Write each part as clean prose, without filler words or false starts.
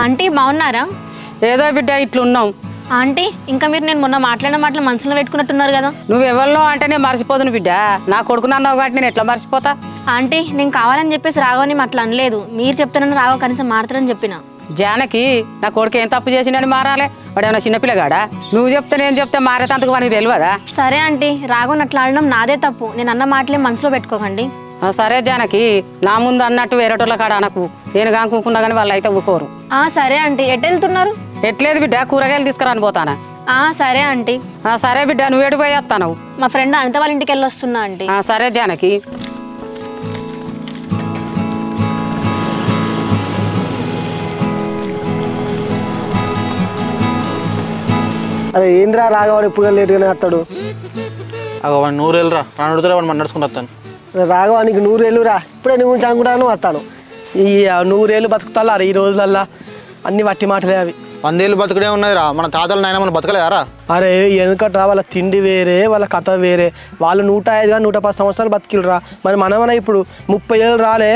Aunty బాగున్నారా? ఏదో బిడ్డ ఇట్లున్నాం. ఆంటీ ఇంకా మీరు నేను మొన్న మాట్లాడిన మాటలు మనసులో పెట్టుకున్నట్టున్నారు కదా. నువ్వు ఎవరిలో అంటే నేను మర్చిపోదును బిడ్డ. నా కొడుకుని అన్నావు కాబట్టి నేను ఎట్లా మర్చిపోతా? ఆంటీ నేను కావాలని చెప్పేసి రాఘవని అట్లా అనలేదు. మీరు చెప్తానని రాఘవ కనీసం మారుతారని చెప్పిన. జానకి నా కొడుకు ఏం తప్పు చేసిండని మారాలి? వాడు ఏమన్నా చిన్నపిల్లగాడా? నువ్వు చెప్తే నేను చెప్తే మారేతందుకు మనకి తెలియదా? సరే ఆంటీ, రాఘవని అట్లా అనడం నాదే తప్పు. నేను అన్న మాటలే మనసులో పెట్టుకోకండి. సరే జానకి, నా ముందు అన్నట్టు వేరేటోళ్ళ కాడ అనకు. నేను కానుకున్నా కానీ వాళ్ళు అయితే ఊకోరు. సరే ఆంటీ. ఎటు వెళ్తున్నారు? ఎట్లేదు బిడ్డ, కూరగాయలు తీసుకురాని పోతానా. సరే ఆంటీ. సరే బిడ్డ, నువ్వు ఎటు పోయి వస్తావు? మా ఫ్రెండ్ అనిత వాళ్ళ ఇంటికి వెళ్ళి వస్తున్నా ఆంటీ. సరే జానకి. అరే ఏంద్రా రాఘవాడు ఇప్పుడు లేట్గానే వస్తాడు. వాడు 100 ఏళ్ళురా రానుడుతురా వాడు మన నడుచుకుని వస్తాను. రాఘవ నీకు 100 ఏళ్ళురా, ఇప్పుడే నీ గురించి అనుకుంటాను వస్తాను. ఈ 100 ఏళ్ళు బతుకుతా ఈ రోజులల్లా అన్ని వట్టి మాటలే అవి. 100 ఏళ్ళు బతుకుడే ఉన్నదిరా, మన తాతలు నాయన మనం బతకలేరా? అరే వెనుకట వాళ్ళ తిండి వేరే, వాళ్ళ కథ వేరే. వాళ్ళు 105 110 సంవత్సరాలు బతికిలురా. మరి మనమన ఇప్పుడు 30 ఏళ్ళు రాలే,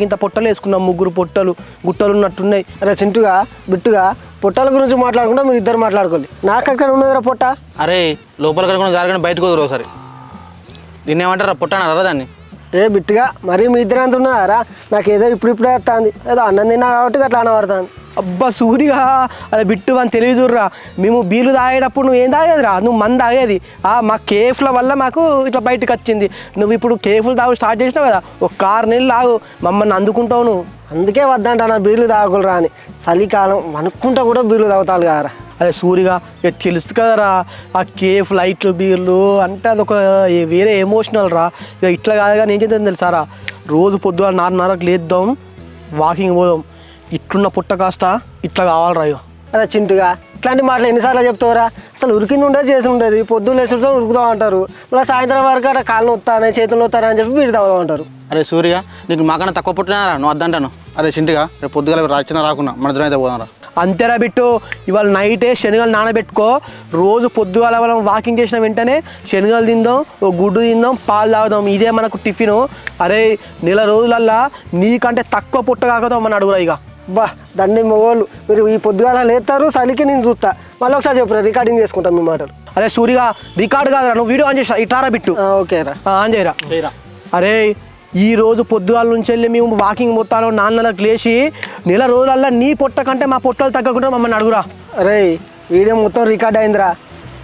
గింత పొట్టలు వేసుకున్నాం. 3 పొట్టలు గుట్టలు ఉన్నట్టున్నాయి. అరే చింటుగా బిట్టుగా పొట్టల గురించి మాట్లాడుకుంటా మీరు ఇద్దరు మాట్లాడుకోండి. నాకు అక్కడ ఉన్నదిరా పొట్ట. అరే లోపల కనుక జారగానే బయటకు వదరు ఒకసారి. దీన్ని ఏమంటారా? పొట్ట అన్నారా దాన్ని? బిట్టుగా మరి మీ ఇద్దరు అంత ఉన్నారా? నాకు ఏదో ఇప్పుడే వస్తుంది, ఏదో అన్నం తిన్నా కాబట్టి అట్లా అనబడుతుంది. అబ్బా సూరిగా, అదే బిట్టు అని తెలియదుర్రా. మేము బీలు తాగేటప్పుడు నువ్వు ఏం తాగేదిరా? నువ్వు మంది తాగేది. మా కేఫ్ల వల్ల మాకు ఇట్లా బయటకు వచ్చింది. నువ్వు ఇప్పుడు కేఫ్లు తాగు స్టార్ట్ చేసినావు కదా, ఒక 6 నెలలు తాగు, మమ్మల్ని అందుకుంటావు నువ్వు. అందుకే వద్దంట నా బీర్లు తాగకులరా అని. చలికాలం అనుకుంటా కూడా బీర్లు తాగుతాను కదరా. అదే సూరిగా ఇక తెలుసు కదరా, ఆ కేఫ్ లైట్లు బీర్లు అంటే అదొక వేరే ఎమోషనల్ రా. ఇక ఇట్లా కాదు కానీ ఏం చేద్దాం తెలుసారా, రోజు పొద్దుగా 4:30కు లేద్దాం, వాకింగ్ పోదాం. ఇట్లున్న పుట్ట కాస్త ఇట్లా కావాలరా. ఇక అదే చింటుగా ఇట్లాంటి మాటలు ఎన్నిసార్లు చెప్తావురా? అసలు ఉరికింది ఉండేది చేసి ఉండేది, పొద్దున్న లేచుతో ఉరుకుతాం అంటారు. మళ్ళీ సాయంత్రం వరకు అక్కడ కాళ్ళు వస్తానే చేతులు వస్తానని చెప్పి బీరు తాగుదాం అంటారు. అరే సూర్య, నీకు మాకన్నా తక్కువ పుట్టినారా? నువ్వు వద్దంటాను. అరే చింటిగా రేపు పొద్దుగా రాచిన రాకున్నా మన ఇద్దరం అయితే పోదాంరా. అంతేరా బిట్టు, ఇవాళ నైటే శనగలు నానబెట్టుకో. రోజు పొద్దుగాల మనం వాకింగ్ చేసిన వెంటనే శనగలు తిందాం, ఓ గుడ్డు తిందాం, పాలు తాగుదాం. ఇదే మనకు టిఫిను. అరే నెల రోజులల్లా నీకంటే తక్కువ పుట్ట కాకదాం మన అడుగురా. ఇక బా దండి మొగోళ్ళు మీరు ఈ పొద్దుగాల లేస్తారు, చలికి నేను చూస్తా. మళ్ళీ ఒకసారి చెప్పురా, రికార్డింగ్ చేసుకుంటాం మీ మాటలు. అరే సూరిగా రికార్డు కాదురా, నువ్వు వీడియో ఆన్ చేసా ఇటారా బిట్టు. ఓకేరా ఆన్ చేయరా. అరే ఈ రోజు పొద్దుగాల నుంచి వెళ్ళి మేము వాకింగ్ మొత్తాలో 4 నెలలకు లేచి నెల రోజులల్లా నీ పొట్ట కంటే మా పొట్టలు తగ్గకుండా మమ్మల్ని అడుగురా. అరే వీడియో మొత్తం రికార్డ్ అయిందిరా.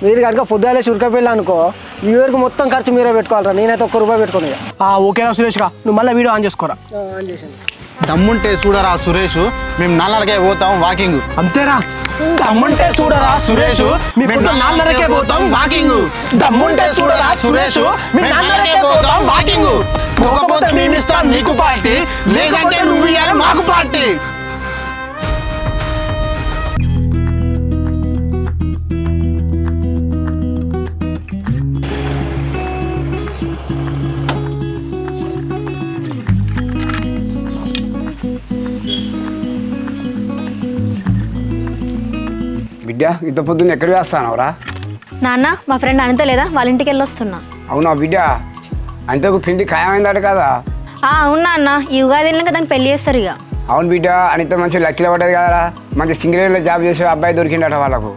మీరు కనుక పొద్దుగాలే చురకపోయినా అనుకో, ఈ వరకు మొత్తం ఖర్చు మీరే పెట్టుకోవాలరా. నేనైతే ₹1 పెట్టుకోను. ఓకేనా సురేష్గా, నువ్వు మళ్ళీ వీడియో ఆన్ చేసుకోరా. ఆన్ చేసాను. దమ్ముంటే చూడరా సురేష్, మేము 4:30కే పోతాం వాకింగ్. అంతేరా, దమ్ముంటే చూడరా సురేష్, మేము 4:30కే పోతాం వాకింగ్. దమ్ముంటే చూడరా సురేష్, మేము 4:30కే పోతాం వాకింగ్. పోకపోతే మేము ఇస్తాం నీకు పార్టీ, లేదంటే నువ్వు ఇయ్యాలి మాకు పార్టీ. బిడ్డ ఇంత పొద్దున్న ఎక్కడ వేస్తానవరా? నాన్న మా ఫ్రెండ్ అనిత లేదా, వాళ్ళ ఇంటికి వెళ్ళి వస్తున్నా. అవునా బిడ్డ, అంటే ఒక పిండి ఖాయమైందట కదా? అవునా అన్న, ఈ ఉగాది వెళ్ళినాక దానికి పెళ్లి చేస్తారు ఇక. అవును బిడ్డ, అనిత మంచి లక్కీలో పడ్డది కదరా. మంచి సింగరేణిలో జాబ్ చేసే అబ్బాయి దొరికిండట వాళ్ళకు.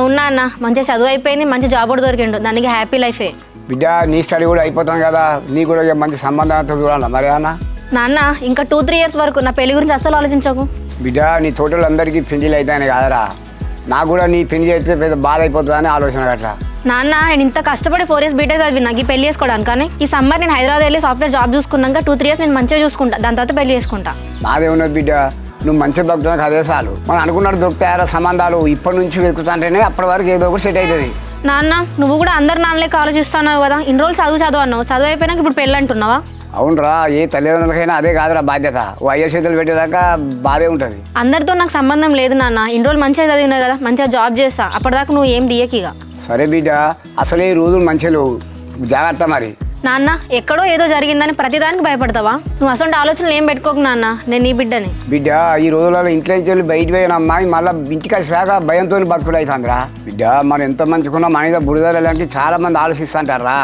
ఉన్నా అన్న, మంచి చదువు అయిపోయింది, మంచి జాబ్ కూడా దొరికిండు, దానికి హ్యాపీ లైఫే. బిడ్డ నీ స్టడీ కూడా అయిపోతాం కదా, నీ కూడా మంచి సంబంధంతో చూడాలా మరి అన్న. నాన్న ఇంకా 2-3 years వరకు నా పెళ్లి గురించి అస్సలు ఆలోచించకు. బిడ్డ నీ తోటలందరికీ పెళ్లిలు అవుతాయని కాదరా, నాకు కూడా నీ పెళ్లి చేస్తే పెద్ద బాధ అయిపోతుందని ఆలోచన అట్లా. నాన్న నేను ఇంత కష్టపడి 4 years బీటెక్ చదివి నాకు ఈ పెళ్లి చేసుకోవడానికి, కానీ ఈ సమ్మర్ నేను హైదరాబాద్ వెళ్ళి సాఫ్ట్వేర్ జాబ్ చూసుకున్నాక 2-3 years నేను మంచిగా చూసుకుంటా, దాని తర్వాత పెళ్లి చేసుకుంటా. నాదే ఉన్నది బిడ్డ, నువ్వు మంచిగా దొరుకుతున్నావు అదే చాలు. మనం అనుకున్నట్టు దొరుకుతాయారా సంబంధాలు. ఇప్పటి నుంచి వెతుకుతుంటేనే అప్పటి వరకు ఏదో ఒకటి సెట్ అవుతుంది. నాన్న నువ్వు కూడా అందరు నాన్నలేక ఆలోచిస్తున్నావు కదా, ఇన్ని రోజులు చదువు అన్నావు, చదువు అయిపోయినాక ఇప్పుడు పెళ్ళి అంటున్నావా? అవునరా, ఏ తల్లిదండ్రులకైనా అదే కాదురా బాధ్యత. అయ్యే చేతులు పెట్టేదాకా బాధే ఉంటుంది. అందరితో నాకు సంబంధం లేదు నాన్న, ఇన్ని రోజులు మంచిగా చదివినావు కదా, మంచిగా జాబ్ చేస్తా, అప్పటిదాకా నువ్వు ఏం దియకిగా. సరే బిడ్డ, అసలు ఈ రోజులు మంచిగా లేవు, జాగ్రత్త మరి. నాన్న ఎక్కడో ఏదో జరిగిందని ప్రతిదానికి భయపడతావా? నువ్వు అసలు ఆలోచనలు ఏం పెట్టుకోకు నాన్న, నేను నీ బిడ్డని. బిడ్డ ఈ రోజులలో ఇంట్లో నుంచి వెళ్ళి బయట పోయిన అమ్మాయి మళ్ళీ ఇంటికి వచ్చాక భయంతో బతుకుడు అవుతుందిరా. బిడ్డ మనం ఎంత మంచుకున్నా మన మీద బురదలు లాంటి చాలా మంది ఆలోచిస్తుంటారా.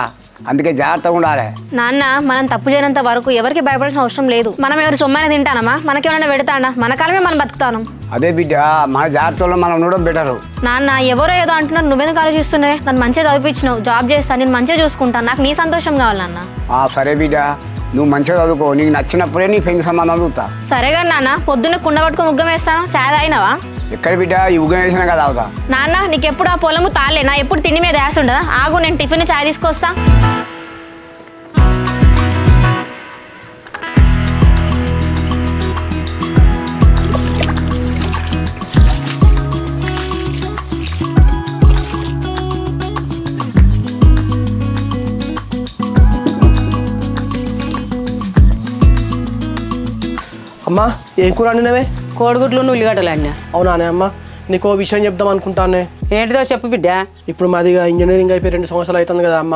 అందుకే జాగ్రత్తగా ఉండాలి. నాన్న మనం తప్పు చేయనంత వరకు ఎవరికి భయపడాల్సిన అవసరం లేదు. మనం ఎవరి సొమ్మైనా తింటానమా, మనకేమైనా పెడతానా, మన కాలమే మనం బతుకుతాను. అదే బిడ్డ, మన జాగ్రత్తలో మనం ఉండడం బెటరు. నాన్న ఎవరో ఏదో అంటున్నారు, నువ్వెందుకు ఆలోచిస్తున్నావే? నన్ను మంచిగా చదివించినావు, జాబ్ చేస్తాను, నేను మంచిగా చూసుకుంటాను, నాకు నీ సంతోషం కావాలి నాన్న. సరే బిడ్డ, నువ్వు మంచిగా చదువుకో, నీకు నచ్చినప్పుడే నీ పెళ్లి సంబంధం చూస్తా. సరేగా నాన్న, పొద్దున్న కుండ పట్టుకుని ఉగ్గం వేస్తాను, చాయ్ తాగినావా? ఎక్కడ బిడ్డ, ఈ ఉగ్గం వేసినా కదా అవుతా. నాన్న నీకు ఎప్పుడు ఆ పొలము తాలేనా, ఎప్పుడు తిండి మీద వేసి ఉండదా? ఆగు, నేను టిఫిన్ చాయ్ తీసుకొస్తా. అమ్మా ఏం కూర వండినవే? కోడిగుడ్లు ఉల్లిగడ్డలు అన్న. అవునానే అమ్మ, నీకు విషయం చెప్దాం అనుకుంటానే. ఏంటిదో చెప్పు బిడ్డ. ఇప్పుడు మాదిగా ఇంజనీరింగ్ అయిపోయి 2 సంవత్సరాలు అవుతుంది కదా అమ్మ.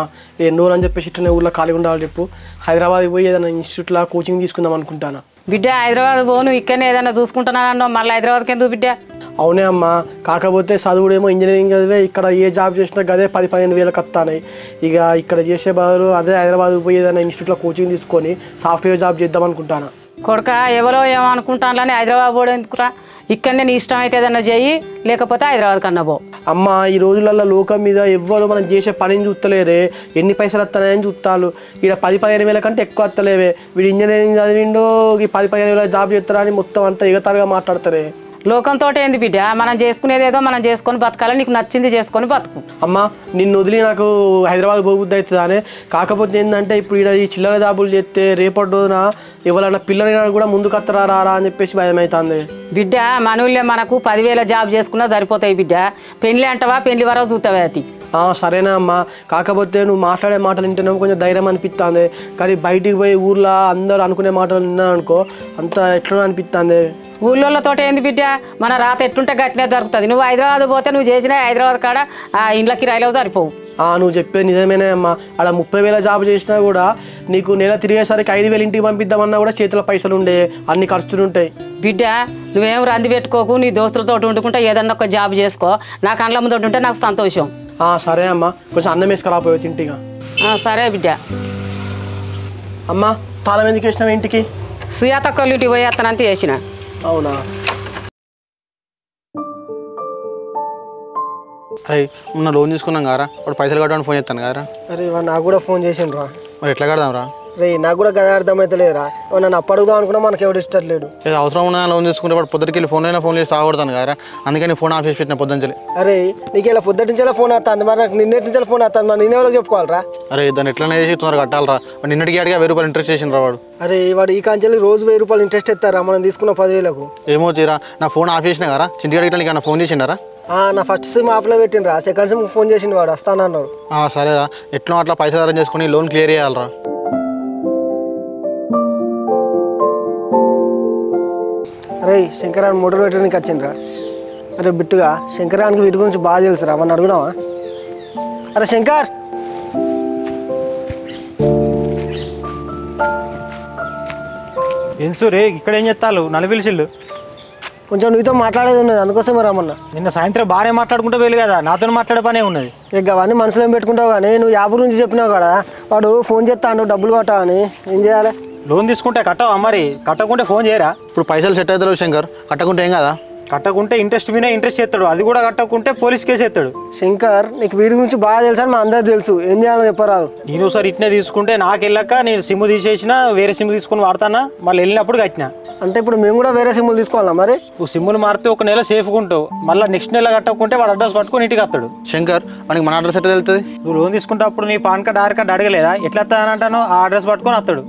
ఎన్నో అని చెప్పేసి ఇట్లనే ఊళ్ళో ఖాళీగా ఉండాలని చెప్పు, హైదరాబాద్కి పోయి ఏదైనా ఇన్స్టిట్యూట్లో కోచింగ్ తీసుకుందాం అనుకుంటాను. బిడ్డ హైదరాబాద్ పోను, ఇక్కడనే ఏదైనా చూసుకుంటున్నానో మళ్ళీ హైదరాబాద్కి ఎందుకు బిడ్డ? అవునే అమ్మ, కాకపోతే చదువుడేమో ఇంజనీరింగ్ చదివే, ఇక్కడ ఏ జాబ్ చేసినా గదే 10-15 వేలకు వస్తాయి. ఇక ఇక్కడ చేసే బదులు అదే హైదరాబాద్కి పోయి ఏదైనా ఇన్స్టిట్యూట్లో కోచింగ్ తీసుకొని సాఫ్ట్వేర్ జాబ్ చేద్దాం అనుకుంటాను. కొడుక ఎవరో ఏమో అనుకుంటానులని హైదరాబాద్ పోవడం ఎందుకురా? ఇక్కడనే నీ ఇష్టం అయితే ఏదన్నా చెయ్యి, లేకపోతే హైదరాబాద్ కన్నా పో. అమ్మ ఈ రోజులలో లోకం మీద ఎవ్వరు మనం చేసే పనిని చూస్తలేరే, ఎన్ని పైసలు వస్తాయని చూస్తాను. ఇక్కడ 10-15 వేల కంటే ఎక్కువ వస్తలేవే. వీడు ఇంజనీరింగ్ చదివిండో ఈ 10-15 వేల జాబ్ చేస్తారా అని మొత్తం అంతా ఎగతారుగా మాట్లాడతారే. లోకంతో ఏంది బిడ్డ, మనం చేసుకునేది ఏదో మనం చేసుకొని బతకాలి, నీకు నచ్చింది చేసుకొని బతుకు. అమ్మ నిన్ను వదిలి నాకు హైదరాబాద్ పోబుద్ది అవుతుంది అని. కాకపోతే ఏంటంటే ఇప్పుడు ఇక్కడ ఈ చిల్లర జాబులు చేస్తే రేపటి రోజున ఎవరైనా పిల్లలైనా కూడా ముందుకు వస్తారా రారా అని చెప్పేసి భయం అవుతుంది. బిడ్డ మనూళ్ళే మనకు 10,000 జాబ్ చేసుకున్నా సరిపోతాయి బిడ్డ. పెళ్లి అంటవా, పెళ్లి వరకు చూస్తావే అది. సరేనా అమ్మ, కాకపోతే నువ్వు మాట్లాడే మాటలు వింటేనేమో కొంచెం ధైర్యం అనిపిస్తుంది, కానీ బయటికి పోయి ఊర్లో అందరూ అనుకునే మాటలు విన్నాను అనుకో అంత ఎట్లా అనిపిస్తుంది. ఊళ్ళోతో ఏంది బిడ్డ, మన రాత ఎట్లుంటే గట్టినే జరుగుతుంది. నువ్వు హైదరాబాద్ పోతే నువ్వు చేసిన హైదరాబాద్ కాడ ఇండ్ల కిరాయిలో సరిపోవు. నువ్వు చెప్పేది నిజమేనే అమ్మ. అక్కడ 30,000 జాబ్ చేసినా కూడా నీకు నెల తిరిగేసరికి 5,000 ఇంటికి పంపిద్దామన్నా కూడా చేతిలో పైసలు ఉండే, అన్ని ఖర్చులు ఉంటాయి. బిడ్డ నువ్వేం రంది పెట్టుకోకు, నీ దోస్తులతో వండుకుంటే ఏదన్నా ఒక జాబ్ చేసుకో. నా కళ్ళ ముందు ఉంటే నాకు సంతోషం. సరే అమ్మ, కొంచెం అన్నం వేసుకురాపోయి తింటిగా. సరే బిడ్డ. అమ్మ తాళం ఎందుకు వేసినావు ఇంటికి? సుయాత కొల్లు ఇంటికి పోయేస్తానంతే వేసిన. అవునా? అరే మొన్న లోన్ తీసుకున్నాం కదా, వాడు పైసలు కట్టడానికి ఫోన్ చేస్తాను కదా. అరే నాకు కూడా ఫోన్ చేసిండు రా. మరి ఎట్లా కడదాం రా? రే నాకు కూడా గదా అర్థమవుతలేదురా. నన్ను అప్పడుగుదాం అనుకున్నా మనకి ఎవడు ఇష్టం లేడు. ఏదో అవసరం ఉన్నా లోన్ తీసుకుంటే వాడు పొద్దుకి వెళ్ళి ఫోన్ చేసి తాగొడతాను కదా, అందుకని ఫోన్ ఆఫ్ చేసి పెట్టిన పొద్దుంచలే. అరే నీకు ఇలా పొద్దుటి నుంచే ఫోన్ వస్తుంది, మరి నాకు నిన్నటి నుంచి ఫోన్ వస్తుంది, మరి నేను ఎవరికి చెప్పుకోవాలరా? అరే దాన్ని ఎట్లా చేసి తొందరగా కట్టాలరా. నిన్నటికి అడిగా 1000 రూపాయలు ఇంట్రెస్ట్ చేసిన రా వాడు. అరే వాడు ఈ కాంచెల్లి రోజు 1000 రూపాయలు ఇంట్రెస్ట్ ఇస్తారా మనం తీసుకున్న 10,000కు? ఏమో తీరా, నా ఫోన్ ఆఫ్ చేసినా కదా, చింటిగాడికి నీకు ఫోన్ చేసిండారా? నా ఫస్ట్ సిమ్ ఆఫ్లో పెట్టిండ్రా, సెకండ్ సిమ్ ఫోన్ చేసిండు వాడు వస్తానన్నాడు. సరేరా, ఎట్లా అట్లా పైసలు అరేంజ్ చేసుకుని లోన్ క్లియర్ చేయాలరా. అరే శంకరాన్ని మోటార్ పెట్టడానికి వచ్చిండ్రా. అరే బిట్టుగా శంకరానికి వీటి గురించి బాగా తెలుసురా, మన అడుగుదామా? అరే శంకర్, ఏం సూరే ఇక్కడ ఏం చెప్తారు? నలుపిలిసిల్లు కొంచెం నీతో మాట్లాడేది ఉన్నది, అందుకోసమే రామన్నా. నిన్న సాయంత్రం బాగానే మాట్లాడుకుంటూ వెళ్ళి కదా, నాతో మాట్లాడే పనే ఉన్నది. ఇక అవన్నీ మనసులో ఏం పెట్టుకుంటావు కానీ నువ్వు యాభై నుంచి చెప్పినావు కదా, వాడు ఫోన్ చేస్తాను డబ్బులు కట్టావని, ఏం చేయాలి? లోన్ తీసుకుంటే కట్టవా? మరి కట్టకుంటే ఫోన్ చేయరా? ఇప్పుడు పైసలు సెట్ అవుతారు శంకర్, కట్టకుంటే ఏం కదా? కట్టకుంటే ఇంట్రెస్ట్ మీద ఇంట్రెస్ట్ చేస్తాడు, అది కూడా కట్టకుంటే పోలీస్ కేసు ఎత్తాడు. శంకర్ నీకు వీడి గురించి బాగా తెలుసు అని మా అందరికి తెలుసు, ఏం చేయాలో చెప్పరాదు. నేను ఒకసారి ఇట్నే తీసుకుంటే నాకు వెళ్ళాక నేను సిమ్ తీసేసిన, వేరే సిమ్ తీసుకొని వాడతానా, మళ్ళీ వెళ్ళినప్పుడు కట్టినా. అంటే ఇప్పుడు మేము కూడా వేరే సిమ్లు తీసుకోవాలా? మరి నువ్వు సిమ్ములు మారితే 1 నెల సేఫ్గా ఉంటావు, మళ్ళీ నెక్స్ట్ నెల కట్టకుంటే వాడు అడ్రస్ పట్టుకొని ఇంటికి వస్తాడు. శంకర్ మనకి మన అడ్రస్ ఎట్లా వెళ్తుంది? నువ్వు లోన్ తీసుకుంటే అప్పుడు నీ పాన్ కార్డ్ ఆధార్ కార్డ్ అడగలేదా? ఎట్లా వస్తానని అంటాను, ఆ అడ్రస్ పట్టుకొని వస్తాడు.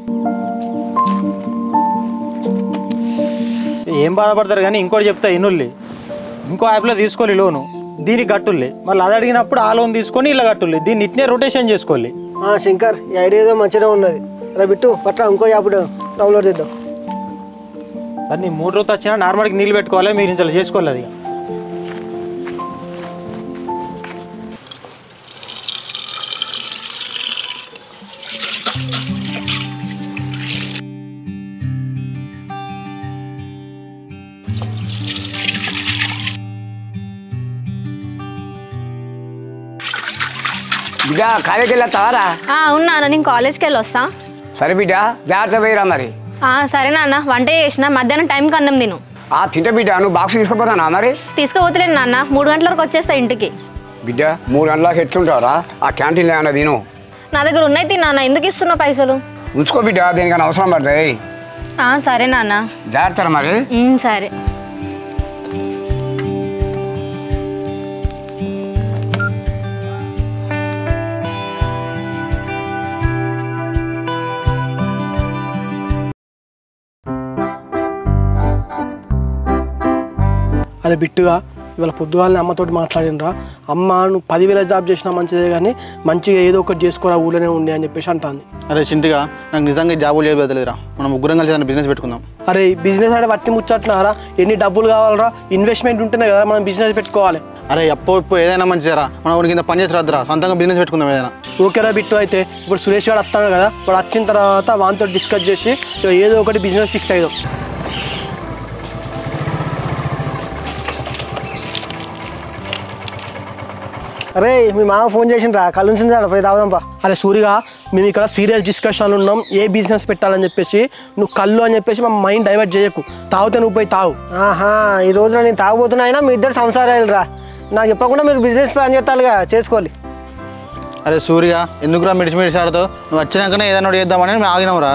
ఏం బాధపడతారు కానీ ఇంకోటి చెప్తా ఎన్నుల్లి, ఇంకో యాప్లో తీసుకోవాలి లోను, దీనికి కట్టుల్లి, మళ్ళీ అది అడిగినప్పుడు ఆ లోన్ తీసుకొని ఇలా కట్టుల్లి, దీన్ని ఇట్నే రొటేషన్ చేసుకోవాలి. శంకర్ ఈ ఐడియా ఏదో మంచిగా ఉన్నది. అలా బిట్టు పట్ల ఇంకో యాప్ డౌన్లోడ్ చేద్దాం. సరే నీ 3 రోజులు వచ్చినా నార్మల్కి నీళ్ళు పెట్టుకోవాలి, మీరు ఇంట్లో చేసుకోవాలి. అది బిడ్డ కాలేజీకి వెళ్ళొస్తావారా? అవునా అన్న, నేను కాలేజ్కి వెళ్ళి వస్తా. సరే బిడ్డ జాగ్రత్త పోయిరా మరి. సరే నాన్న, వంట చేసిన మధ్యాహ్నం టైంకి అన్నం తిను. తింటే బిడ్డ నువ్వు బాక్స్ తీసుకుపోతానా మరి? తీసుకుపోతలేను నాన్న, 3 గంటల వరకు వచ్చేస్తా ఇంటికి. బిడ్డ 3 గంటలకు ఎట్లుంటావురా? ఆ క్యాంటీన్లో ఏమన్నా తిను. నా దగ్గర ఉన్నాయి తిన్నా, ఎందుకు ఇస్తున్నావు పైసలు? ఉంచుకో బిడ్డ, దేనికన్నా అవసరం పడుతుంది. సరే నాన్న. జాగ్రత్త మరి. సరే. అరే బిట్టుగా, ఇవాళ పొద్దుగాలని అమ్మతోటి మాట్లాడినరా. అమ్మ నువ్వు 10,000 జాబ్ చేసినా మంచిదే కానీ మంచిగా ఏదో ఒకటి చేసుకోరా, ఊళ్ళోనే ఉండి అని చెప్పేసి అంటుంది. అరే చింటిగా, నాకు నిజంగా జాబులు చేయలేదురా. మనం ముగ్గురం కలిసి ఏదైనా బిజినెస్ పెట్టుకుందాం. అరే బిజినెస్ అంటే వట్టి ముచ్చట్నారా? ఎన్ని డబ్బులు కావాలరా? ఇన్వెస్ట్మెంట్ ఉంటేనే కదా మనం బిజినెస్ పెట్టుకోవాలి. అరే ఇప్పుడు ఏదైనా మంచిదేరా, మనం ఊరికి కింద పని చేసి రాదురా, సొంతంగా బిజినెస్ పెట్టుకుందాం ఏదైనా. ఓకేరా బిట్టు. అయితే ఇప్పుడు సురేష్ గారు వస్తాడు కదా, వాడు వచ్చిన తర్వాత వానితో డిస్కస్ చేసి ఏదో ఒకటి బిజినెస్ ఫిక్స్ అయ్యాం. అరే మీ మామ ఫోన్ చేసిండ్రా, కళ్ళు ఉంచిందా పోయి తాగుదాంపా. అరే సూరిగా, మేము ఇక్కడ సీరియస్ డిస్కషన్ ఉన్నాం ఏ బిజినెస్ పెట్టాలని చెప్పేసి. నువ్వు కళ్ళు అని చెప్పేసి మా మైండ్ డైవర్ట్ చేయకు. తాగితే నువ్వు పోయి తాగు. ఈ రోజున నేను తాగుబోతున్నా అయినా మీ ఇద్దరు సంసారాలురా. నాకు చెప్పకుండా మీరు బిజినెస్ ప్లాన్ చేస్తారుగా, చేసుకోవాలి. అరే సూర్య, ఎందుకురా మెడిసి ఆడుతావు? నువ్వు వచ్చినాకనే ఏదైనా చేద్దామని మేము ఆగినావురా.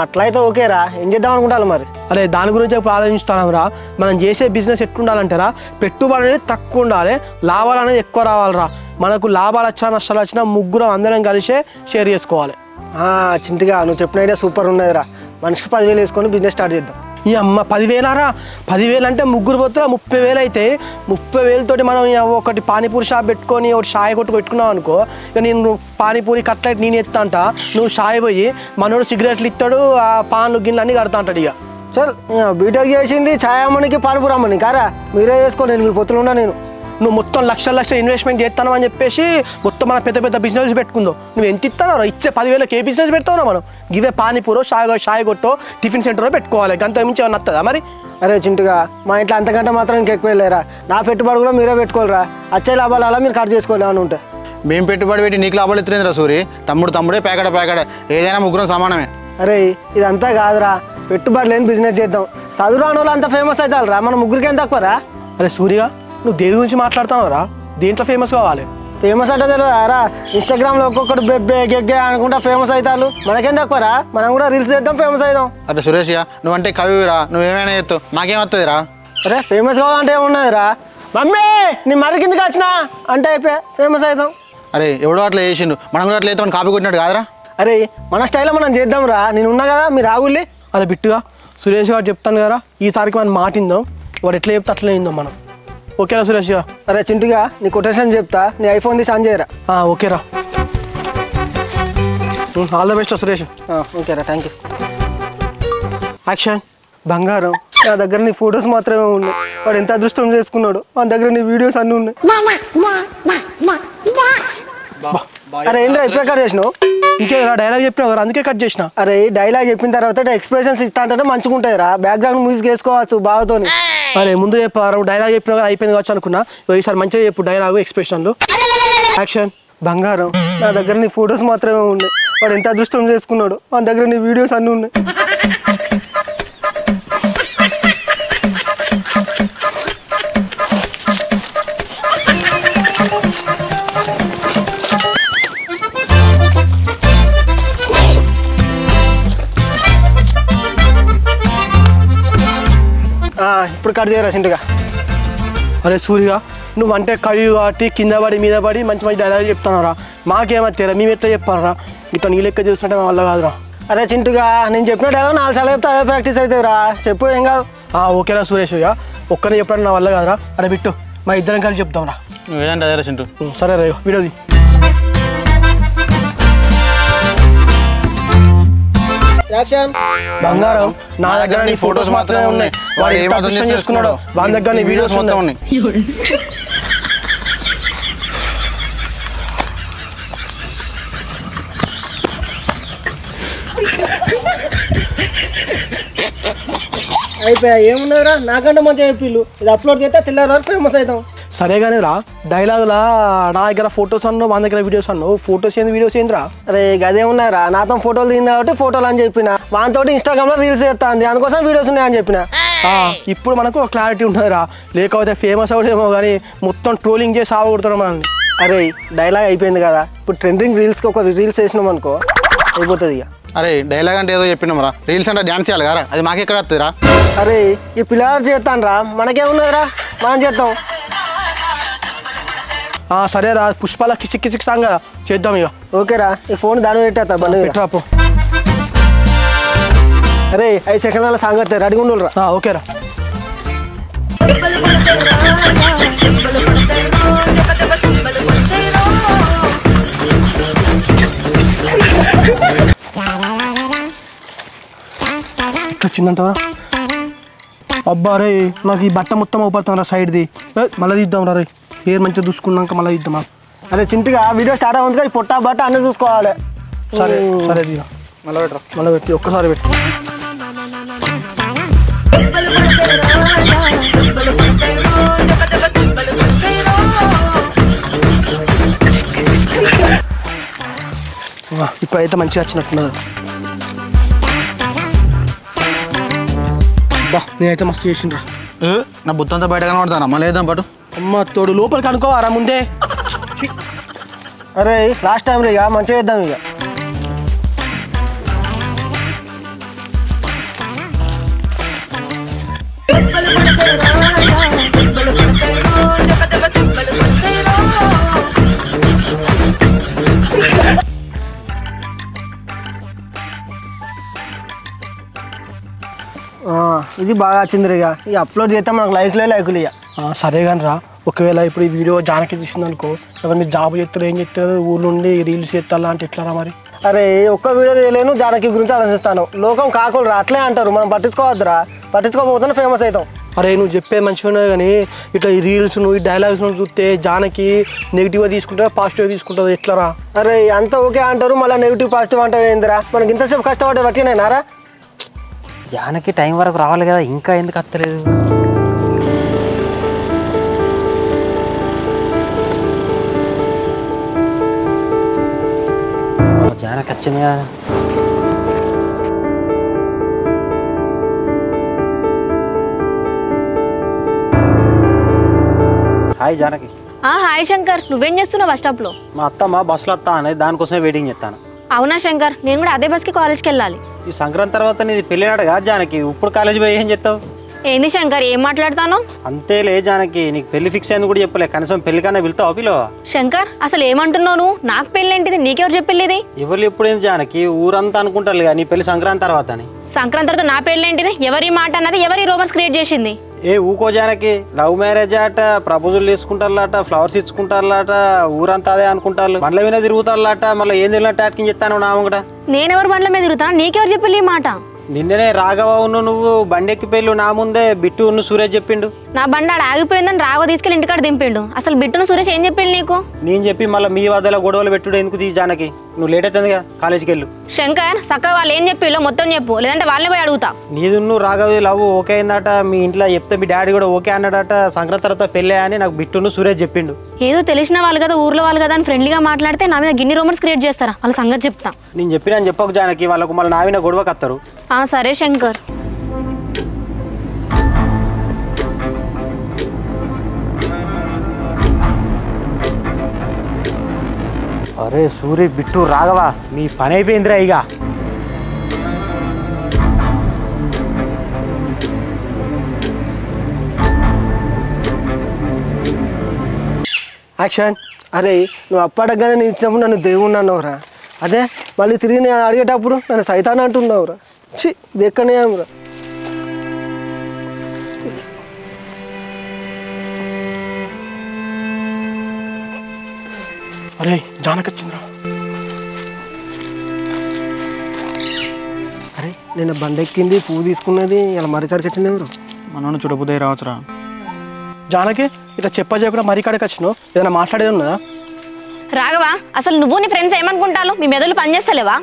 అట్లయితే ఓకేరా, ఏం చేద్దాం అనుకుంటాను మరి? అరే దాని గురించి ఇప్పుడు ఆలోచిస్తాంరా. మనం చేసే బిజినెస్ ఎట్లుండాలంటారా, పెట్టుబడి అనేది తక్కువ ఉండాలి, లాభాలు అనేది ఎక్కువ రావాలిరా. మనకు లాభాలు వచ్చినా నష్టాలు వచ్చినా ముగ్గురం అందరం కలిసే షేర్ చేసుకోవాలి. చింతగా నువ్వు చెప్పిన ఐడియా సూపర్ ఉన్నదిరా. మనిషికి 10,000 వేసుకొని బిజినెస్ స్టార్ట్ చేద్దాం. ఈ అమ్మ 10,000రా? 10,000 అంటే ముగ్గురు పోతున్నా 30,000 అయితే 30,000 తోటి మనం ఒకటి పానీపూరి షాప్ పెట్టుకొని ఒకటి షాయి కొట్టు పెట్టుకున్నావు అనుకో. ఇక నేను పానీపూరి కట్లెట్ నేను ఎత్తా అంట, నువ్వు షాయి పోయి మనోడు సిగరెట్లు ఇస్తాడు, ఆ పాన్లు గిన్నెలు అన్నీ కడతా అంటాడు. ఇక సార్ బీటెక్ చేసింది ఛాయ్ అమ్మనికి పానీపూరి అమ్మని కారా, మీరే చేసుకో, నేను మీ పొత్తులు ఉన్నా. నేను నువ్వు మొత్తం లక్షల ఇన్వెస్ట్మెంట్ చేస్తాను అని చెప్పేసి మొత్తం మన పెద్ద బిజినెస్ పెట్టుకుందావు. నువ్వు ఎంత ఇస్తానో ఇచ్చే 10,000కి ఏ బిజినెస్ పెడతావు మనం? గివే పానీపూరో షాయి కొట్టో టిఫిన్ సెంటరో పెట్టుకోవాలి. గంత మించి ఏమన్నా వస్తుందా మరి? అరే చింటుగా, మా ఇంట్లో అంతకంటే మాత్రం ఇంకెక్కువ వెళ్ళారా. నా పెట్టుబడి కూడా మీరే పెట్టుకోలేరా. వచ్చే లాభాలు అలా మీరు కట్ చేసుకోవాలి అని ఉంటాయి. మేము పెట్టుబడి పెట్టి నీకు లాభాలు ఎత్తులేదురా సూరి. తమ్ముడే ప్యాకెట్ ఏదైనా ముగ్గురం సమానమే. అరే ఇదంతా కాదురా, పెట్టుబడి లేని బిజినెస్ చేద్దాం. చదువు రాని వాళ్ళు అంతా ఫేమస్ అవుతారా, మన ముగ్గురికి ఏం తక్కువరా? అరే సూర్య, నువ్వు దేని గురించి మాట్లాడుతున్నావురా? దేంట్లో ఫేమస్ కావాలి? ఫేమస్ అంటే తెలియదారా? ఇన్స్టాగ్రామ్లో ఒక్కొక్కటి బెబ్బే అనుకుంటా ఫేమస్ అవుతారు. మనకేం తక్కువరా, మనం కూడా రీల్స్ చేద్దాం, ఫేమస్ అవుదాం. అరే సురేష్, నువ్వంటే కవిరా, నువ్వేమైనా చేస్తావు, మాకేమవుతుందిరా? అరే ఫేమస్ కావాలంటే ఏమున్నదిరా? మమ్మీ నీ మరి కిందకి వచ్చినా అంటే అయిపోయా, ఫేమస్ అవుతాం. అరే ఎవడో అట్లా చేసిండు, మనం కూడా అట్లా అయితే కాపీ కొట్టినట్టు కాదురా. అరే మన స్టైల్లో మనం చేద్దాం రా, నేను ఉన్నా కదా, మీరు ఆగుల్లి. అరే బిట్టుగా, సురేష్ గారు చెప్తాను కదా, ఈసారికి మనం మాటిందాం. వాడు ఎట్లా చెప్తే అట్లా అయిందాం మనం. ఓకేరా సురేష్ గారు? అరే చింటుగా, నీ కొటేషన్ చెప్తా, నీ ఐఫోన్ తీసి ఆన్ చేయరా. ఓకేరా, ఆల్ ద బెస్ట్ సురేష్. ఓకేరా, థ్యాంక్ యూ. యాక్షన్. బంగారం, నా దగ్గర నీ ఫొటోస్ మాత్రమే ఉన్నాయి. వాడు ఎంత అదృష్టం చేసుకున్నాడు, మన దగ్గర నీ వీడియోస్ అన్నీ ఉన్నాయి. అరే ఏంద్రా ఇప్పుడే కట్ చేసినావు? ఇంకే డైలాగ్ చెప్పినావు కదా, అందుకే కట్ చేసిన. అరే డైలాగ్ చెప్పిన తర్వాత ఎక్స్ప్రెషన్స్ ఇస్తా అంటే మంచిగా ఉంటాయి రా. బ్యాక్గ్రౌండ్ మ్యూజిక్ వేసుకోవచ్చు బావతోని. అరే ముందు చెప్పారు, డైలాగ్ చెప్పినా కదా అయిపోయింది కావచ్చు అనుకున్నా. ఈసారి మంచిగా చెప్పు డైలాగ్, ఎక్స్ప్రెషన్లు. యాక్షన్. బంగారం, నా దగ్గర నీ ఫొటోస్ మాత్రమే ఉన్నాయి. వాడు ఎంత అదృష్టం చేసుకున్నాడు, మన దగ్గర నీ వీడియోస్ అన్నీ ఉన్నాయి. ఇప్పుడు కట్ చేయరా సింటుగా. అరే సూర్య, నువ్వు అంటే కవి కాబట్టి కింద పడి మీద పడి మంచి మంచి డైలాగ్ చెప్తానరా. మాకేమత్తారా, మేము ఎట్లా చెప్పాలరా? ఇట్లా నీ లెక్క చూస్తుంటే మా వల్ల కాదురా. అరే చింటుగా, నేను చెప్పిన డైలాగ్ 4 సార్లు చెప్తే అదే ప్రాక్టీస్ అవుతుందిరా. చెప్పు, ఏం కాదు. ఓకేరా సురేష్, ఒక్కనే చెప్పడం నా వల్ల కాదురా. అరే బిట్టు, మా ఇద్దరం కలిసి చెప్తాంరా. నువ్వేంటే అదే చింటూ. సరే రే, వీడియోది. బంగారం, నా దగ్గర నీ ఫొటోస్ మాత్రమే ఉన్నాయి. వాడు ఏం అదృష్టం చేసుకున్నాడో, వాడి దగ్గర నీ వీడియోస్ మొత్తం ఉన్నాయి. అయిపోయా, ఏమున్నదిరా, నాకంటే మంచిగా చెప్పిళ్ళు. ఇది అప్లోడ్ చేస్తే తెల్లారి వరకు ఫేమస్ అవుతాం. సరే కానీ రా డైలాగులా నా దగ్గర ఫొటోస్ అన్నావు మన దగ్గర వీడియోస్ అన్నావు ఫొటోస్ ఏంది వీడియోస్ ఏందిరా అరే గదే ఉన్నారా నాతో ఫోటోలు దిగింది కాబట్టి ఫోటోలు అని చెప్పిన వానితో ఇన్స్టాగ్రామ్ లో రీల్స్ చేస్తాంది అందుకోసం వీడియోస్ ఉన్నాయని చెప్పిన ఇప్పుడు మనకు ఒక క్లారిటీ ఉన్నదిరా లేకపోతే ఫేమస్ అవుడేమో కానీ మొత్తం ట్రోలింగ్ చేసి ఆవగొడతారు మనల్ని అరే డైలాగ్ అయిపోయింది కదా ఇప్పుడు ట్రెండింగ్ రీల్స్కి ఒక రీల్స్ వేసినాం అనుకో అయిపోతుంది ఇక అరే డైలాగ్ అంటే ఏదో చెప్పినాం రీల్స్ అంటే డ్యాన్స్ చేయాలి కదా అది మాకెక్కడ వస్తుందిరా అరే ఈ పిల్లలు చేస్తాను రా మనకేమున్నదిరా మనం చేద్దాం సరే రా పుష్పాల కిసిక్ కిసిక్ సాంగ్ చేద్దాం ఇక ఓకేరా ఈ ఫోన్ దాని పెట్టేస్తా బండి మీద. పెట్టరాపో అరే 5 సెకండ్ల సాంగ్ వస్తే రెడీగా ఉండాలిరా ఓకేరా వచ్చిందంటారా అబ్బా రే నాకు ఈ బట్ట మొత్తం అవుపడుతున్నా సైడ్ది మళ్ళీ తీద్దాం రా రే హెయిర్ మంచిగా చూసుకున్నాక మళ్ళీ తీద్దామా అరే చింటిగా వీడియో స్టార్ట్ అవుతుంది ఈ పొట్ట బట్ట అన్నీ చూసుకోవాలి సరే సరే తీరా మళ్ళీ పెట్టరా మళ్ళీ పెట్టి ఒక్కసారి పెట్టి ఇప్పుడైతే మంచిగా వచ్చినట్టున్నది బా నేనైతే మస్తు చేసిండ్రా నా బుత్తంతా బయట కనబడతానా మళ్ళీ వేద్దాం పాటు అమ్మ తోడు లోపలికి అనుకోవారా ముందే అరే లాస్ట్ టైం ఇక మంచిగా చేద్దాం ఇక ఇది బాగా వచ్చింది ఇక ఈ అప్లోడ్ చేస్తే మనకు లైకులు ఇక సరే కానీ రా ఒకవేళ ఇప్పుడు ఈ వీడియో జానకి చూసింది అనుకో ఎవరిని జాబ్ చేస్తారు ఏం చేస్తారు ఊళ్ళో ఉండి రీల్స్ చేస్తారా అంటే ఎట్లా రా మరి అరే ఒక్క వీడియో చేయలేను జానకి గురించి ఆలోచిస్తాను లోకం కాకులు అట్లే అంటారు మనం పట్టించుకోవద్దురా పట్టించుకోకపోతే ఫేమస్ అవుతాం అరే నువ్వు చెప్పే మంచిగా ఉన్నాయి కానీ ఇట్లా ఈ రీల్స్ నువ్వు ఈ డైలాగ్స్ చూస్తే జానకి నెగిటివ్గా తీసుకుంటారా పాజిటివ్గా తీసుకుంటావు ఎట్లా రా అరే అంతా ఓకే అంటారు మళ్ళీ నెగిటివ్ పాజిటివ్ అంటే ఏందిరా మనకి ఇంతసేపు కష్టపడే బట్టినేనారా జానకి టైం వరకు రావాలి కదా ఇంకా ఎందుకు వస్తలేదు జానకి వచ్చింది కదా హాయ్ జానకి హాయ్ శంకర్ నువ్వేం చేస్తున్నావు బస్ స్టాప్లో మా అత్తమ్మ బస్సులో వస్తా అనేది దానికోసమే వెయిటింగ్ చేస్తాను అవునా శంకర్ నేను కూడా అదే బస్కి కాలేజ్కి వెళ్ళాలి ఈ సంక్రాంతి తర్వాత నీది పెళ్ళినాడు కదా జానకి ఇప్పుడు కాలేజ్ పోయి ఏం చెప్తావు ఏంది శంకర్ ఏం మాట్లాడతాను అంతేలే జానకి నీకు పెళ్లి ఫిక్స్ అయింది కూడా చెప్పలే కనీసం పెళ్లి కన్నా వెళ్తావు పిలవా శంకర్ అసలు ఏమంటున్నావు నువ్వు నాకు పెళ్ళేంటిది నీకెవరు చెప్పెళ్ళేది ఎవరు ఎప్పుడు ఏంది జానకి ఊరంతా అనుకుంటారు కదా నీ పెళ్లి సంక్రాంతి తర్వాత అని సంక్రాంతి తర్వాత నా పెళ్ళేంటిది ఎవరి మాట అన్నది ఎవరి రోమన్స్ క్రియేట్ చేసింది ఏ ఊకో జానకి లవ్ మ్యారేజ్ అట ప్రపోజల్ తీసుకుంటారట ఫ్లవర్స్ ఇచ్చుకుంటారట ఊరంతా అదే అనుకుంటారు బండ్ల మీద తిరుగుతారట మళ్ళీ ఏం తిరిగినట్టు అట్కింగ్ చెప్తాను నా కూడా నేనెవరు బండ్ల మీద తిరుగుతాను నీకెవరు చెప్పి ఈ మాట నిన్ననే రాఘవను నువ్వు బండెక్కి పెళ్ళు నా ముందే బిట్టును సురేష్ చెప్పిండు నా బండి ఆడ ఆగిపోయిందని రాఘవ తీసుకెళ్ళి ఇంటికాడ దింపిండు అసలు బిట్టును సురేష్ ఏం చెప్పి నీకు నేను చెప్పి మళ్ళీ మీ వద్దలో గొడవలు పెట్టుడు ఎందుకు తీ జానకి నువ్వు లేట్ అవుతుందిగా కాలేజీకి వెళ్ళు శంకర్ చక్కగా వాళ్ళు ఏం చెప్పిలో మొత్తం చెప్పు లేదంటే వాళ్ళని పోయి అడుగుతా నీదు నువ్వు రాఘవ లవ్ ఓకే అయిందట మీ ఇంట్లో చెప్తే మీ డాడీ కూడా ఓకే అన్నాడట సంక్రాంతి తర్వాత పెళ్ళే అని నాకు బిట్టును సురేష్ చెప్పిండు ఏదో తెలిసిన వాళ్ళు కదా ఊర్లో వాళ్ళు కదా అని ఫ్రెండ్లీగా మాట్లాడితే నా మీద గిన్ని రోమన్స్ క్రియేట్ చేస్తారా వాళ్ళ సంగతి చెప్తా నేను చెప్పినా చెప్పకు జానకి వాళ్ళకు మళ్ళీ నా మీద గొడవ కత్తారు సరే శంకర్ అరే సూరి బిట్టు రాఘవ మీ పని అయిపోయిందిరా ఇక యాక్షన్ అరే నువ్వు అప్పటిగానే నేను ఇచ్చినప్పుడు నన్ను దేవుణ్ణి అన్నావురా అదే మళ్ళీ తిరిగి నేను అడిగేటప్పుడు నన్ను సైతాన్ అంటున్నావురా ఛీ ఇది ఎక్కడనే రా అరే జానకి వచ్చిందిరా అరే నేను బండెక్కింది పువ్వు తీసుకున్నది ఇలా మరికాడికి వచ్చింది ఎవరు మనోని చూడబోదే రావచ్చురా జానకి ఇట్లా చెప్పకుండా మరీ కాడికి వచ్చినావు ఏదైనా మాట్లాడేది ఉన్నదా రాఘవ అసలు నువ్వు నీ ఫ్రెండ్స్ ఏమనుకుంటాను మీ మెదళ్ళు పనిచేస్తలేవా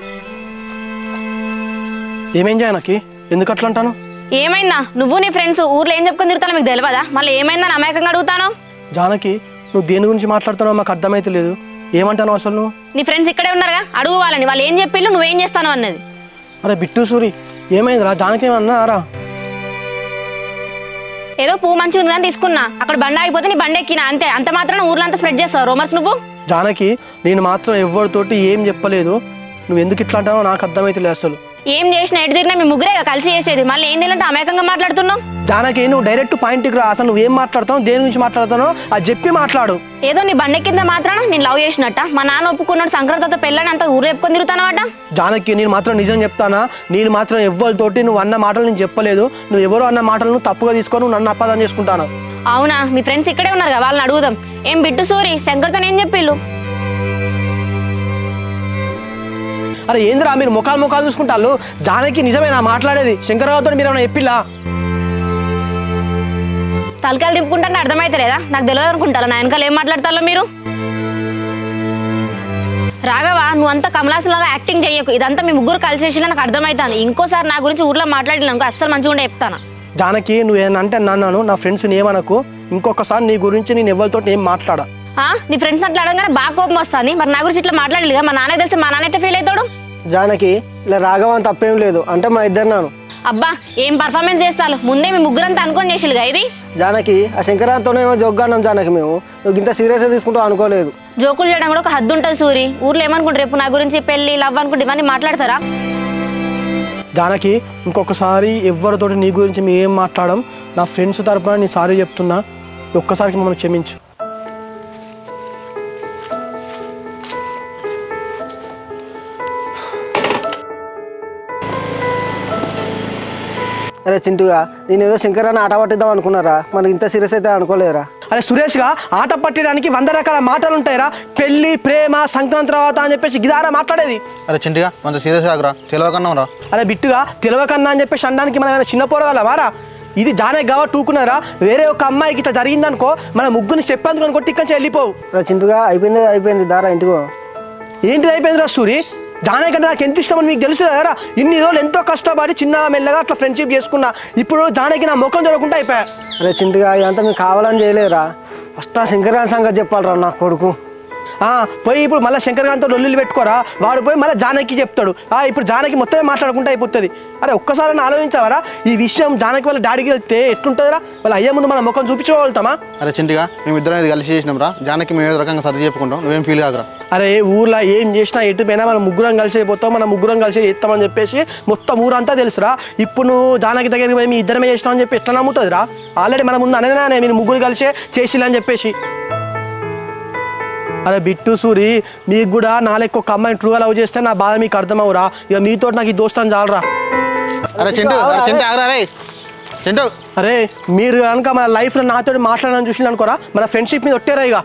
ఏమేం జానకి ఎందుకు అట్లా అంటాను ఏమైందా నువ్వు నీ ఫ్రెండ్స్ ఊర్లో ఏం చెప్పుకొని తిరుగుతానో మీకు తెలియదా మళ్ళీ ఏమైందని అమాయకంగా అడుగుతాను జానకి నువ్వు దేని గురించి మాట్లాడుతున్నావు మాకు అర్థమైతే లేదు. ఏమంటావు అసలు నువ్వు? నీ ఫ్రెండ్స్ ఇక్కడే ఉన్నారుగా, అడుగు వాళ్ళని, వాళ్ళు ఏం చెప్పిళ్ళు నువ్వేం చేస్తాను అన్నది. అరే బిట్టు సూరి ఏమైందిరా? జానకి ఏమన్నారా? ఏదో పువ్వు మంచిగా ఉంది కానీ తీసుకున్నా, అక్కడ బండి ఆగిపోతే నీ బండి ఎక్కినా అంతే. అంత మాత్రం ఊర్లో అంతా స్ప్రెడ్ చేస్తావు రూమర్స్ నువ్వు. జానకి నేను మాత్రం ఎవరితోటి ఏం చెప్పలేదు. నువ్వు ఎందుకు ఇట్లా అంటావో నాకు అర్థమైతే లేదు అసలు. ఏం చేసినా ఎటు తిరిగినా మీ ముగ్గురే కలిసి చేసేది, మళ్ళీ ఏం తెలియంటే అమాయకంగా మాట్లాడుతున్నావు. జానకి నువ్వు డైరెక్ట్ పాయింట్కి రా. అసలు నువ్వేం మాట్లాడతావు, దేని గురించి మాట్లాడుతానో అది చెప్పి మాట్లాడు. ఏదో నీ బండి కింద మాత్రాన నేను లవ్ చేసినట్ట, మా నాన్న ఒప్పుకున్నాడు సంక్రాంతితో పెళ్ళని అంత ఊరు చెప్పుకొని తిరుగుతానమాట. జానకి నేను మాత్రం నిజం చెప్తానా, నేను మాత్రం ఎవరితోటి నువ్వు అన్న మాటలు నేను చెప్పలేదు. నువ్వు ఎవరో అన్న మాటలను తప్పుగా తీసుకొని నువ్వు నన్ను అపాదం చేసుకుంటాను. అవునా? మీ ఫ్రెండ్స్ ఇక్కడే ఉన్నారు కదా, వాళ్ళని అడుగుదాం. ఏం బిట్టు సూరి శంకర్తో ఏం చెప్పిళ్ళు? అరే ఏందిరా మీరు ముఖాలు చూసుకుంటారు? జానకి నిజమేనా మాట్లాడేది? శంకర్రావుతో మీరు ఏమైనా చెప్పిల్లా? తలకాయలు తిప్పుకుంటే అర్థమైతే లేదా? నాకు తెలియదు అనుకుంటారా నా వెనకాల ఏం మాట్లాడతారో మీరు? రాఘవ, నువ్వు అంతా కమలాసలాగా యాక్టింగ్ చెయ్యకు. ఇదంతా మీ ముగ్గురు కలిసి చేసినా నాకు అర్థమవుతుంది. ఇంకోసారి నా గురించి ఊర్లో మాట్లాడినాను అస్సలు మంచిగా ఉండే చెప్తాను. జానకి నువ్వు ఏమంటే నన్ను నా ఫ్రెండ్స్ని ఏమనకు. ఇంకొకసారి నీ గురించి నేను ఎవరితో ఏం మాట్లాడా. నీ ఫ్రెండ్స్ అట్లా అడగానే బాగా కోపం వస్తుంది. మరి నా గురించి ఇట్లా మాట్లాడలేదు. మా నాన్న తెలిసి మా నాన్న అయితే ఫీల్ అవుతాడు. జానకి ఇలా రాఘవన్ తప్పేం లేదు అంటే మా ఇద్దరు నాను. అబ్బా ఏం పర్ఫార్మెన్స్ చేస్తాను, ముందే మీ ముగ్గురంతా అనుకొని చేసిలుగా ఇది. జానకి ఆ శంకరాంతోనేమో జోగ్గాన్నాం జానకి, మేము నువ్వు ఇంత సీరియస్గా తీసుకుంటావు అనుకోలేదు. జోకులు చేయడం కూడా ఒక హద్దు ఉంటుంది సూరి. ఊర్లో ఏమనుకుంటారు రేపు నా గురించి పెళ్లి లవ్ అనుకుంటే ఇవన్నీ మాట్లాడతారా? జానకి ఇంకొకసారి ఎవరితోటి నీ గురించి మేము ఏం మాట్లాడడం. నా ఫ్రెండ్స్ తరపున నీ సారీ చెప్తున్నా, ఒక్కసారికి మమ్మల్ని క్షమించు. అరే చింటుగా, నేను ఏదో శంకరాన్ని ఆట పట్టిద్దాం అనుకున్నారా, మనకి ఇంత సీరియస్ అయితే అనుకోలేరా? అరే సురేష్గా ఆట పట్టడానికి 100 రకాల మాటలు ఉంటాయిరా. పెళ్లి, ప్రేమ, సంక్రాంతి తర్వాత అని చెప్పేసి గిదారా మాట్లాడేది. అరే చింటిగా మన సీరియస్ ఆగరా, తెలియకన్నాం రా. అరే బిట్టుగా తెలియకన్నా అని చెప్పేసి అనడానికి మనం ఏమైనా చిన్న పోరగలమారా? ఇది జానకి కావా టూకున్నారా? వేరే ఒక అమ్మాయికి ఇట్లా జరిగిందనుకో మన ముగ్గురిని చెప్పేందుకు అనుకో టిక్కని వెళ్ళిపోవు. చింటుగా అయిపోయింది దారా ఇంటికో. ఏంటిది అయిపోయిందిరా సూరి? జానకి అంటే నాకు ఎంత ఇష్టమని మీకు తెలుసు కదరా. ఇన్ని రోజులు ఎంతో కష్టపడి చిన్నగా మెల్లగా అట్లా ఫ్రెండ్షిప్ చేసుకున్నా. ఇప్పుడు జానకి నా ముఖం దొరకకుండా అయిపోయా. అరే చింటుగా ఇదంతా మీకు కావాలని చేయలేరా? ఫస్ట్ ఆ శంకరాన్ని సంగతి చెప్పాలరా నా కొడుకు. పోయి ఇప్పుడు మళ్ళీ శంకర్గాంతో లొల్లులు పెట్టుకోరా. వాడు పోయి మళ్ళీ జానకి చెప్తాడు. ఇప్పుడు జానకి మొత్తమే మాట్లాడుకుంటూ అయిపోతుంది. అరే ఒక్కసారి ఆలోచించావరా? ఈ విషయం జానకి వాళ్ళ డాడీకి వెళ్తే ఎట్లుంటుందిరా? వాళ్ళ అయ్యే ముందు మన ముఖం చూపించుకోగలుగుతామా? అరే చింటిగా మేము ఇద్దరం ఇది కలిసి చేసినాం రా. జానకి మేము ఏదో రకంగా సర్ది చెప్పుకుంటాం, నువ్వేం ఫీల్ కాకరా. అరే ఊర్లో ఏం చేసినా ఎటు పోయినా మనం ముగ్గురం కలిసి అయిపోతాం, మనం ముగ్గురం కలిసి చేస్తామని చెప్పేసి మొత్తం ఊరంతా తెలుసురా. ఇప్పుడు నువ్వు జానకి దగ్గరికి పోయి మీ ఇద్దరమే చేసినామని చెప్పి ఎట్లా నమ్ముతుందిరా? ఆల్రెడీ మన ముందు అనేనానే మీరు ముగ్గురు కలిసే చేసిల్లని చెప్పేసి. అరే బిట్టు సూరి, మీకు కూడా నాలెక్క ఒక అమ్మాయిని ట్రూగా లవ్ చేస్తే నా బాధ మీకు అర్థమవురా. ఇక మీతో నాకు ఈ దోస్తాను చాలరా. అరే చింటూ ఆగరా రే చింటూ. అరే మీరు కనుక మన లైఫ్లో నాతో మాట్లాడాలని చూసిన అనుకోరా, మన ఫ్రెండ్షిప్ మీద ఒట్టేరా ఇక.